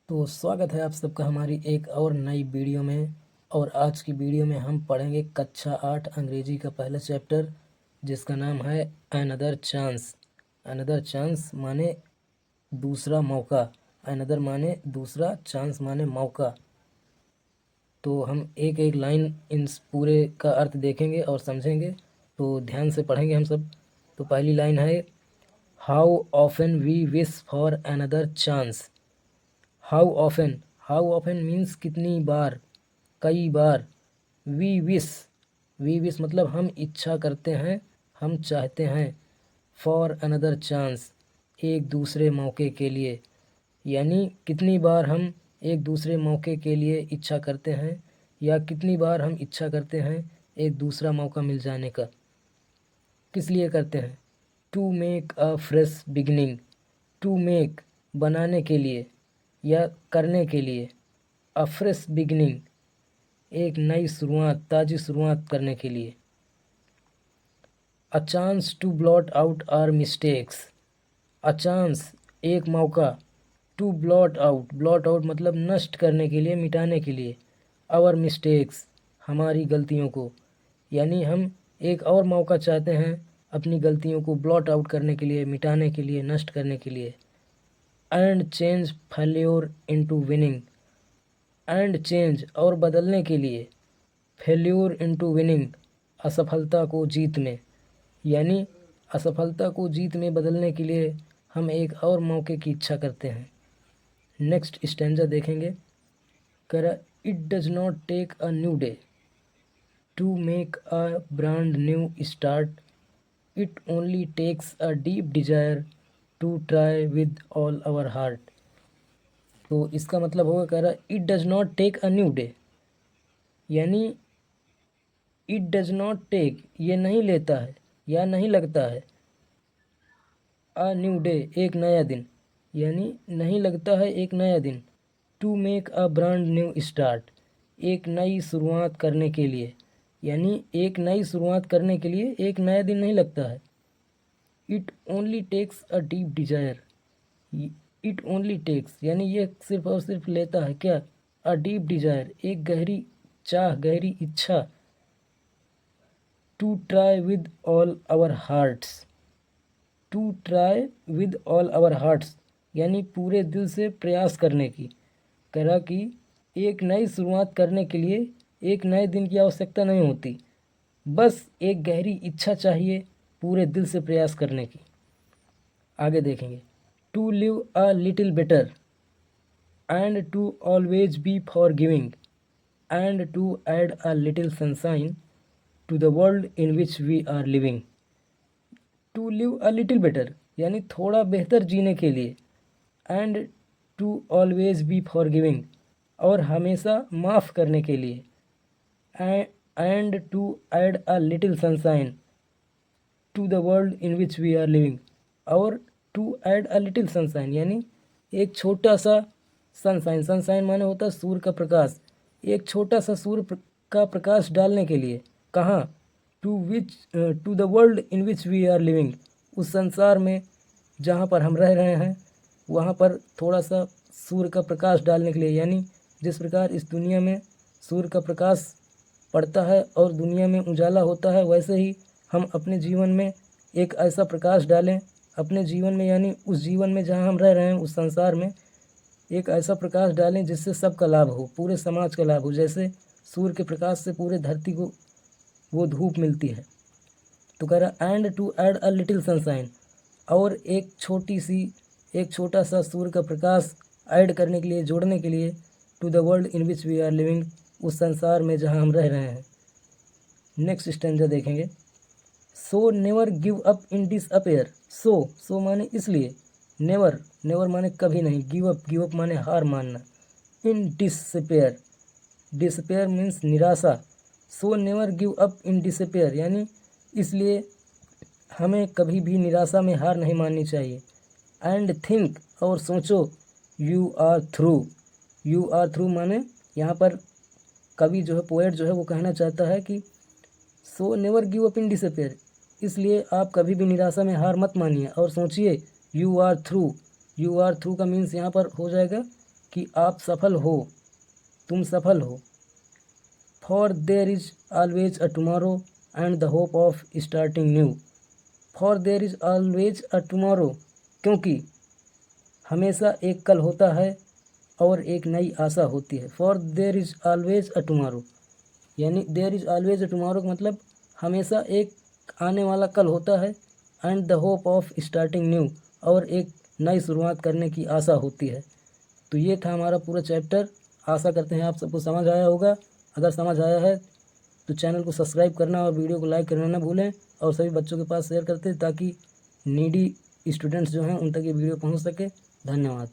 तो स्वागत है आप सबका हमारी एक और नई वीडियो में। और आज की वीडियो में हम पढ़ेंगे कक्षा 8 अंग्रेजी का पहला चैप्टर, जिसका नाम है अनदर चांस। अनदर चांस माने दूसरा मौका। अनदर माने दूसरा, चांस माने मौका। तो हम एक एक लाइन इन पूरे का अर्थ देखेंगे और समझेंगे, तो ध्यान से पढ़ेंगे हम सब। तो पहली लाइन है, how often we wish for another chance. How often means कितनी बार, कई बार। वी विश मतलब हम इच्छा करते हैं, हम चाहते हैं। फॉर अनदर चांस, एक दूसरे मौके के लिए। यानी कितनी बार हम एक दूसरे मौके के लिए इच्छा करते हैं, या कितनी बार हम इच्छा करते हैं एक दूसरा मौका मिल जाने का। किस लिए करते हैं? To make a fresh beginning. To make बनाने के लिए या करने के लिए। अ फ्रेश बिगनिंग एक नई शुरुआत, ताज़ी शुरुआत करने के लिए। A chance to blot out our mistakes. A chance एक मौका, टू ब्लॉट आउट मतलब नष्ट करने के लिए, मिटाने के लिए। आवर मिस्टेक्स हमारी गलतियों को। यानी हम एक और मौका चाहते हैं अपनी गलतियों को ब्लॉट आउट करने के लिए, मिटाने के लिए, नष्ट करने के लिए। And change failure into winning. And change और बदलने के लिए, फेल्योर इनटू विनिंग असफलता को जीत में। यानी असफलता को जीत में बदलने के लिए हम एक और मौके की इच्छा करते हैं। नेक्स्ट स्टैंजा देखेंगे। करा, it does not take a new day to make a brand new start. It only takes a deep desire to try with all our heart. तो इसका मतलब होगा, कह रहा it does not take a new day, यानी it does not take ये नहीं लेता है या नहीं लगता है, अ न्यू डे एक नया दिन, यानी नहीं लगता है एक नया दिन। To make a brand new start एक नई शुरुआत करने के लिए, यानी एक नई शुरुआत करने के लिए एक नया दिन नहीं लगता है। It only takes a deep desire. It only takes यानी ये सिर्फ और सिर्फ लेता है क्या? अ डीप डिजायर एक गहरी चाह, गहरी इच्छा। To try with all our hearts. To try with all our hearts यानी पूरे दिल से प्रयास करने की। करा कि एक नई शुरुआत करने के लिए एक नए दिन की आवश्यकता नहीं होती, बस एक गहरी इच्छा चाहिए पूरे दिल से प्रयास करने की। आगे देखेंगे। To live a little better and to always be forgiving and to add a little sunshine to the world in which we are living. To live a little better यानी थोड़ा बेहतर जीने के लिए। And to always be forgiving और हमेशा माफ़ करने के लिए। And to add a little sunshine to the world in which we are living. और to add a little sunshine यानी एक छोटा सा सनशाइन। सनशाइन माने होता है सूर्य का प्रकाश। एक छोटा सा का प्रकाश डालने के लिए। कहाँ? To the world in which we are living उस संसार में जहाँ पर हम रह रहे हैं, वहाँ पर थोड़ा सा सूर्य का प्रकाश डालने के लिए। यानी जिस प्रकार इस दुनिया में सूर्य का प्रकाश पड़ता है और दुनिया में उजाला होता है, वैसे ही हम अपने जीवन में एक ऐसा प्रकाश डालें अपने जीवन में, यानी उस जीवन में जहाँ हम रह रहे हैं उस संसार में एक ऐसा प्रकाश डालें जिससे सबका लाभ हो, पूरे समाज का लाभ हो। जैसे सूर्य के प्रकाश से पूरे धरती को वो धूप मिलती है। तो कह रहा and to add a little sunshine और एक छोटा सा सूर्य का प्रकाश ऐड करने के लिए, जोड़ने के लिए। To the world in which we are living उस संसार में जहाँ हम रह रहे हैं। नेक्स्ट स्टैंजा देखेंगे। So never give up in disappear. So माने इसलिए, नेवर माने कभी नहीं, गिव अप माने हार मानना। इन डिसअपेयर मीन्स निराशा। सो never give up in disappear यानी इसलिए हमें कभी भी निराशा में हार नहीं माननी चाहिए। एंड थिंक और सोचो, यू आर थ्रू माने यहाँ पर कवि जो है, पोएट जो है, वो कहना चाहता है कि सो never give up in disappear इसलिए आप कभी भी निराशा में हार मत मानिए और सोचिए। यू आर थ्रू का मीन्स यहाँ पर हो जाएगा कि आप सफल हो, तुम सफल हो। For there is always a tomorrow and the hope of starting new. For there is always a tomorrow, क्योंकि हमेशा एक कल होता है और एक नई आशा होती है। For there is always a tomorrow, यानी there is always a tomorrow का मतलब हमेशा एक आने वाला कल होता है। And the hope of starting new, और एक नई शुरुआत करने की आशा होती है। तो ये था हमारा पूरा चैप्टर। आशा करते हैं आप सबको समझ आया होगा। अगर समझ आया है तो चैनल को सब्सक्राइब करना और वीडियो को लाइक करना ना भूलें, और सभी बच्चों के पास शेयर करते ताकि नीडी स्टूडेंट्स जो हैं उन तक ये वीडियो पहुंच सके। धन्यवाद।